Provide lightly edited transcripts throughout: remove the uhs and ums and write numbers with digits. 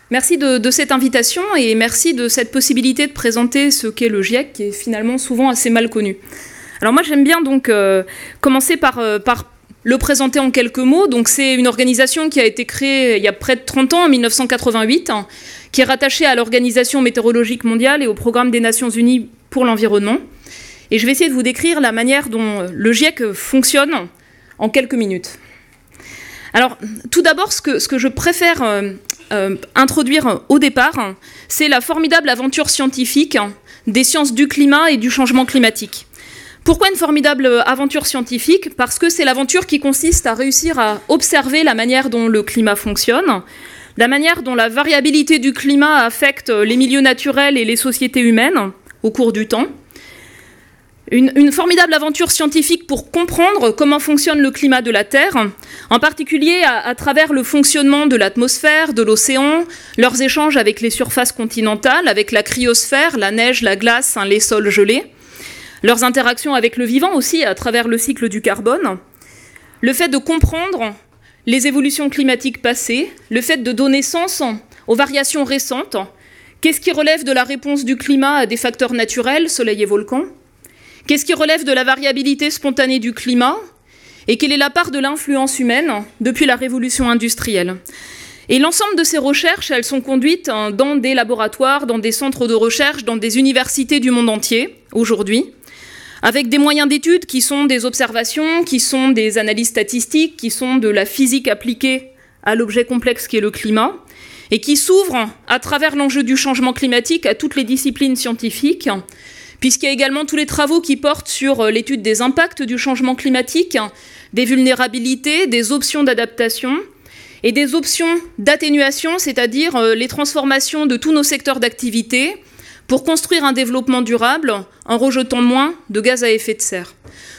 Merci de cette invitation et merci de cette possibilité de présenter ce qu'est le GIEC, qui est finalement souvent assez mal connu. Alors moi j'aime bien donc commencer par le présenter en quelques mots. Donc c'est une organisation qui a été créée il y a près de 30 ans, en 1988, qui est rattachée à l'Organisation météorologique mondiale et au Programme des Nations Unies pour l'environnement. Et je vais essayer de vous décrire la manière dont le GIEC fonctionne en quelques minutes. Alors tout d'abord, ce que je préfère introduire au départ, c'est la formidable aventure scientifique des sciences du climat et du changement climatique. Pourquoi une formidable aventure scientifique ? Parce que c'est l'aventure qui consiste à réussir à observer la manière dont le climat fonctionne, la manière dont la variabilité du climat affecte les milieux naturels et les sociétés humaines au cours du temps. Une formidable aventure scientifique pour comprendre comment fonctionne le climat de la Terre, en particulier à travers le fonctionnement de l'atmosphère, de l'océan, leurs échanges avec les surfaces continentales, avec la cryosphère, la neige, la glace, les sols gelés, leurs interactions avec le vivant aussi à travers le cycle du carbone, le fait de comprendre les évolutions climatiques passées, le fait de donner sens aux variations récentes, qu'est-ce qui relève de la réponse du climat à des facteurs naturels, soleil et volcans, qu'est-ce qui relève de la variabilité spontanée du climat et quelle est la part de l'influence humaine depuis la révolution industrielle. Et l'ensemble de ces recherches, elles sont conduites dans des laboratoires, dans des centres de recherche, dans des universités du monde entier, aujourd'hui, avec des moyens d'études qui sont des observations, qui sont des analyses statistiques, qui sont de la physique appliquée à l'objet complexe qui est le climat, et qui s'ouvrent à travers l'enjeu du changement climatique à toutes les disciplines scientifiques, puisqu'il y a également tous les travaux qui portent sur l'étude des impacts du changement climatique, des vulnérabilités, des options d'adaptation et des options d'atténuation, c'est-à-dire les transformations de tous nos secteurs d'activité pour construire un développement durable en rejetant moins de gaz à effet de serre.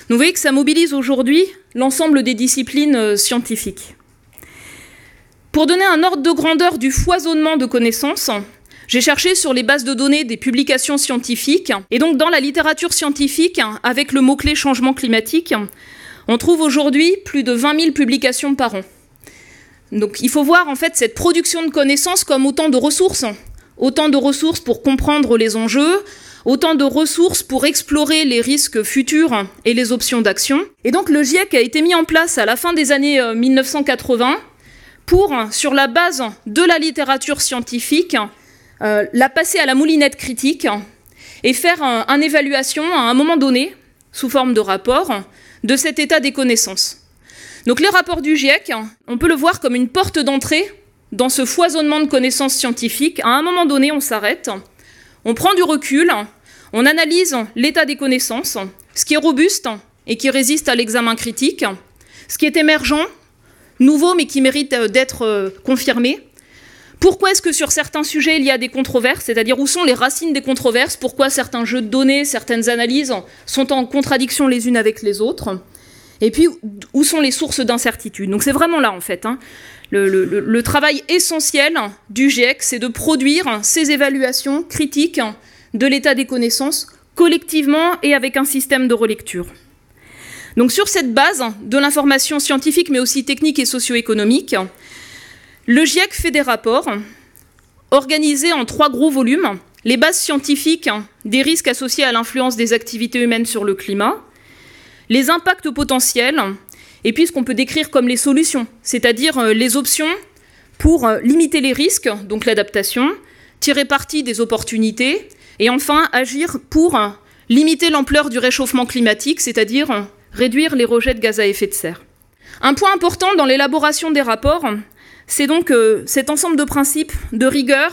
Vous voyez que ça mobilise aujourd'hui l'ensemble des disciplines scientifiques. Pour donner un ordre de grandeur du foisonnement de connaissances, j'ai cherché sur les bases de données des publications scientifiques, et donc dans la littérature scientifique, avec le mot-clé changement climatique, on trouve aujourd'hui plus de 20 000 publications par an. Donc il faut voir en fait cette production de connaissances comme autant de ressources pour comprendre les enjeux, autant de ressources pour explorer les risques futurs et les options d'action. Et donc le GIEC a été mis en place à la fin des années 1980 pour, sur la base de la littérature scientifique, la passer à la moulinette critique et faire une évaluation à un moment donné, sous forme de rapport, de cet état des connaissances. Donc les rapports du GIEC, on peut le voir comme une porte d'entrée dans ce foisonnement de connaissances scientifiques. À un moment donné, on s'arrête, on prend du recul, on analyse l'état des connaissances, ce qui est robuste et qui résiste à l'examen critique, ce qui est émergent, nouveau mais qui mérite d'être confirmé. Pourquoi est-ce que sur certains sujets il y a des controverses, c'est-à-dire où sont les racines des controverses, pourquoi certains jeux de données, certaines analyses sont en contradiction les unes avec les autres, et puis où sont les sources d'incertitude. Donc c'est vraiment là en fait, le travail essentiel du GIEC, c'est de produire ces évaluations critiques de l'état des connaissances collectivement et avec un système de relecture. Donc sur cette base de l'information scientifique mais aussi technique et socio-économique, le GIEC fait des rapports organisés en 3 gros volumes, les bases scientifiques des risques associés à l'influence des activités humaines sur le climat, les impacts potentiels, et puis ce qu'on peut décrire comme les solutions, c'est-à-dire les options pour limiter les risques, donc l'adaptation, tirer parti des opportunités, et enfin agir pour limiter l'ampleur du réchauffement climatique, c'est-à-dire réduire les rejets de gaz à effet de serre. Un point important dans l'élaboration des rapports, c'est donc cet ensemble de principes de rigueur,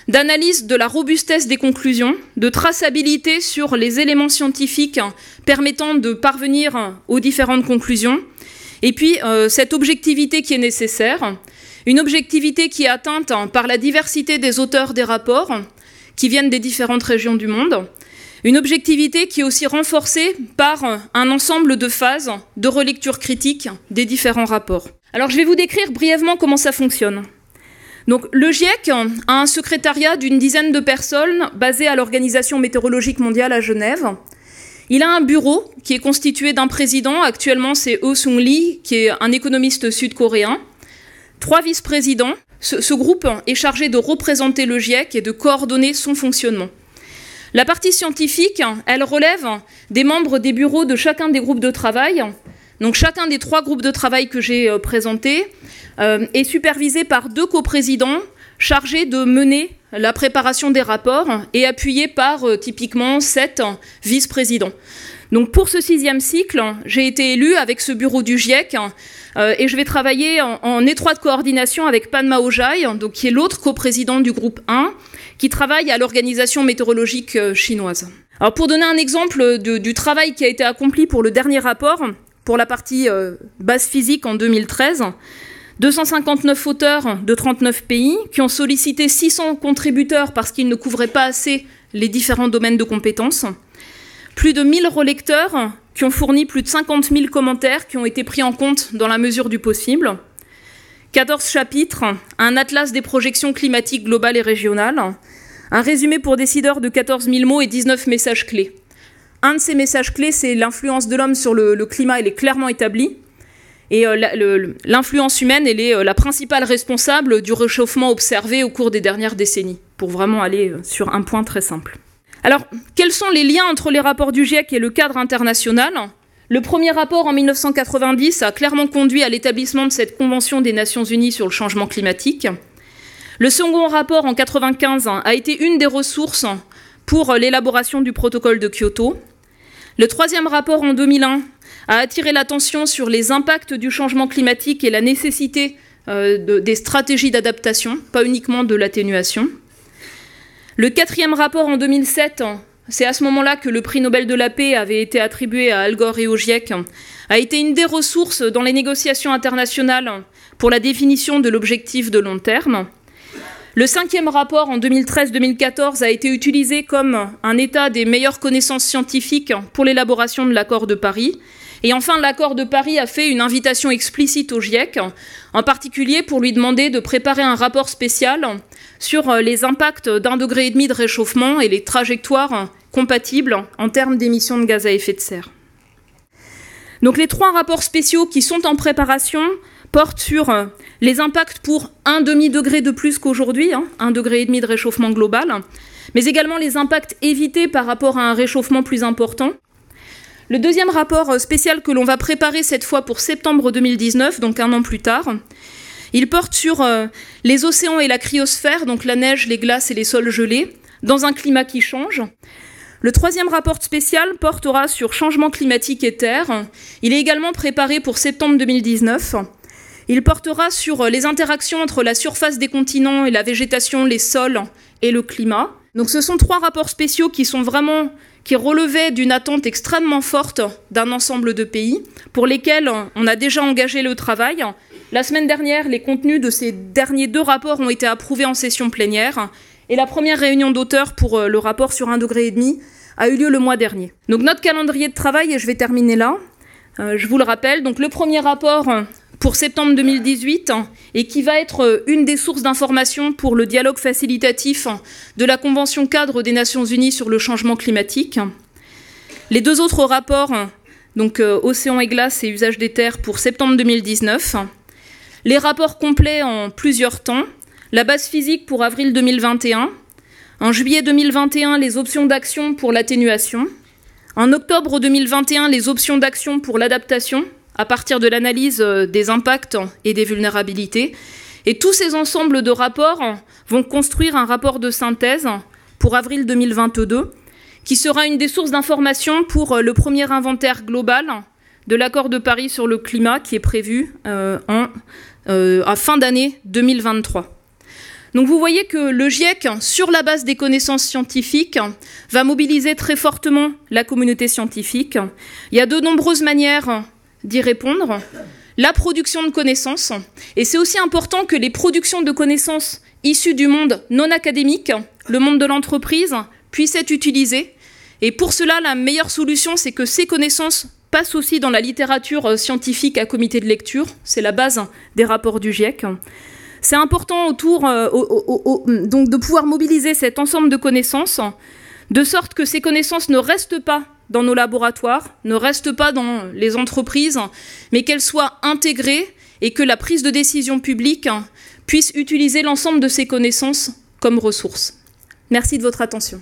d'analyse de la robustesse des conclusions, de traçabilité sur les éléments scientifiques permettant de parvenir aux différentes conclusions, et puis cette objectivité qui est nécessaire, une objectivité qui est atteinte par la diversité des auteurs des rapports qui viennent des différentes régions du monde, une objectivité qui est aussi renforcée par un ensemble de phases de relecture critique des différents rapports. Alors je vais vous décrire brièvement comment ça fonctionne. Donc le GIEC a un secrétariat d'une dizaine de personnes basé à l'Organisation météorologique mondiale à Genève. Il a un bureau qui est constitué d'un président, actuellement c'est Oh Sung Lee, qui est un économiste sud-coréen, 3 vice-présidents, ce groupe est chargé de représenter le GIEC et de coordonner son fonctionnement. La partie scientifique, elle relève des membres des bureaux de chacun des groupes de travail. Donc chacun des 3 groupes de travail que j'ai présentés est supervisé par 2 coprésidents chargés de mener la préparation des rapports et appuyés par typiquement 7 vice-présidents. Donc pour ce 6e cycle, j'ai été élue avec ce bureau du GIEC et je vais travailler en étroite coordination avec Padma Ojai, donc qui est l'autre coprésident du groupe 1, qui travaille à l'organisation météorologique chinoise. Alors pour donner un exemple du travail qui a été accompli pour le dernier rapport, pour la partie base physique en 2013, 259 auteurs de 39 pays qui ont sollicité 600 contributeurs parce qu'ils ne couvraient pas assez les différents domaines de compétences. Plus de 1000 relecteurs qui ont fourni plus de 50 000 commentaires qui ont été pris en compte dans la mesure du possible. 14 chapitres, un atlas des projections climatiques globales et régionales, un résumé pour décideurs de 14 000 mots et 19 messages clés. Un de ces messages clés, c'est l'influence de l'homme sur le climat, elle est clairement établie. Et l'influence humaine, elle est la principale responsable du réchauffement observé au cours des dernières décennies, pour vraiment aller sur un point très simple. Alors, quels sont les liens entre les rapports du GIEC et le cadre international ? Le premier rapport en 1990 a clairement conduit à l'établissement de cette Convention des Nations Unies sur le changement climatique. Le second rapport en 1995 a été une des ressources pour l'élaboration du protocole de Kyoto. Le troisième rapport en 2001 a attiré l'attention sur les impacts du changement climatique et la nécessité des stratégies d'adaptation, pas uniquement de l'atténuation. Le quatrième rapport en 2007, c'est à ce moment-là que le prix Nobel de la paix avait été attribué à Al Gore et au GIEC, a été une des ressources dans les négociations internationales pour la définition de l'objectif de long terme. Le cinquième rapport en 2013-2014 a été utilisé comme un état des meilleures connaissances scientifiques pour l'élaboration de l'accord de Paris. Et enfin, l'accord de Paris a fait une invitation explicite au GIEC, en particulier pour lui demander de préparer un rapport spécial sur les impacts d'1,5 degré de réchauffement et les trajectoires compatibles en termes d'émissions de gaz à effet de serre. Donc les 3 rapports spéciaux qui sont en préparation portent sur les impacts pour 1,5 degré de plus qu'aujourd'hui, 1,5 degré de réchauffement global, mais également les impacts évités par rapport à un réchauffement plus important. Le deuxième rapport spécial que l'on va préparer cette fois pour septembre 2019, donc 1 an plus tard, il porte sur les océans et la cryosphère, donc la neige, les glaces et les sols gelés, dans un climat qui change. Le troisième rapport spécial portera sur changement climatique et terre. Il est également préparé pour septembre 2019. Il portera sur les interactions entre la surface des continents et la végétation, les sols et le climat. Donc ce sont 3 rapports spéciaux qui relevaient d'une attente extrêmement forte d'un ensemble de pays, pour lesquels on a déjà engagé le travail. La semaine dernière, les contenus de ces derniers 2 rapports ont été approuvés en session plénière, et la première réunion d'auteurs pour le rapport sur 1,5 degré a eu lieu le mois dernier. Donc notre calendrier de travail, et je vais terminer là, je vous le rappelle, donc le premier rapport pour septembre 2018, et qui va être une des sources d'information pour le dialogue facilitatif de la Convention cadre des Nations Unies sur le changement climatique. Les 2 autres rapports, donc Océans et glaces et usage des terres pour septembre 2019. Les rapports complets en plusieurs temps. La base physique pour avril 2021. En juillet 2021, les options d'action pour l'atténuation. En octobre 2021, les options d'action pour l'adaptation, à partir de l'analyse des impacts et des vulnérabilités. Et tous ces ensembles de rapports vont construire un rapport de synthèse pour avril 2022, qui sera une des sources d'information pour le premier inventaire global de l'accord de Paris sur le climat, qui est prévu à fin d'année 2023. Donc vous voyez que le GIEC, sur la base des connaissances scientifiques, va mobiliser très fortement la communauté scientifique. Il y a de nombreuses manières d'y répondre. La production de connaissances, et c'est aussi important que les productions de connaissances issues du monde non académique, le monde de l'entreprise, puissent être utilisées. Et pour cela, la meilleure solution, c'est que ces connaissances passent aussi dans la littérature scientifique à comité de lecture. C'est la base des rapports du GIEC. C'est important donc de pouvoir mobiliser cet ensemble de connaissances, de sorte que ces connaissances ne restent pas dans nos laboratoires, ne restent pas dans les entreprises, mais qu'elles soient intégrées et que la prise de décision publique puisse utiliser l'ensemble de ses connaissances comme ressources. Merci de votre attention.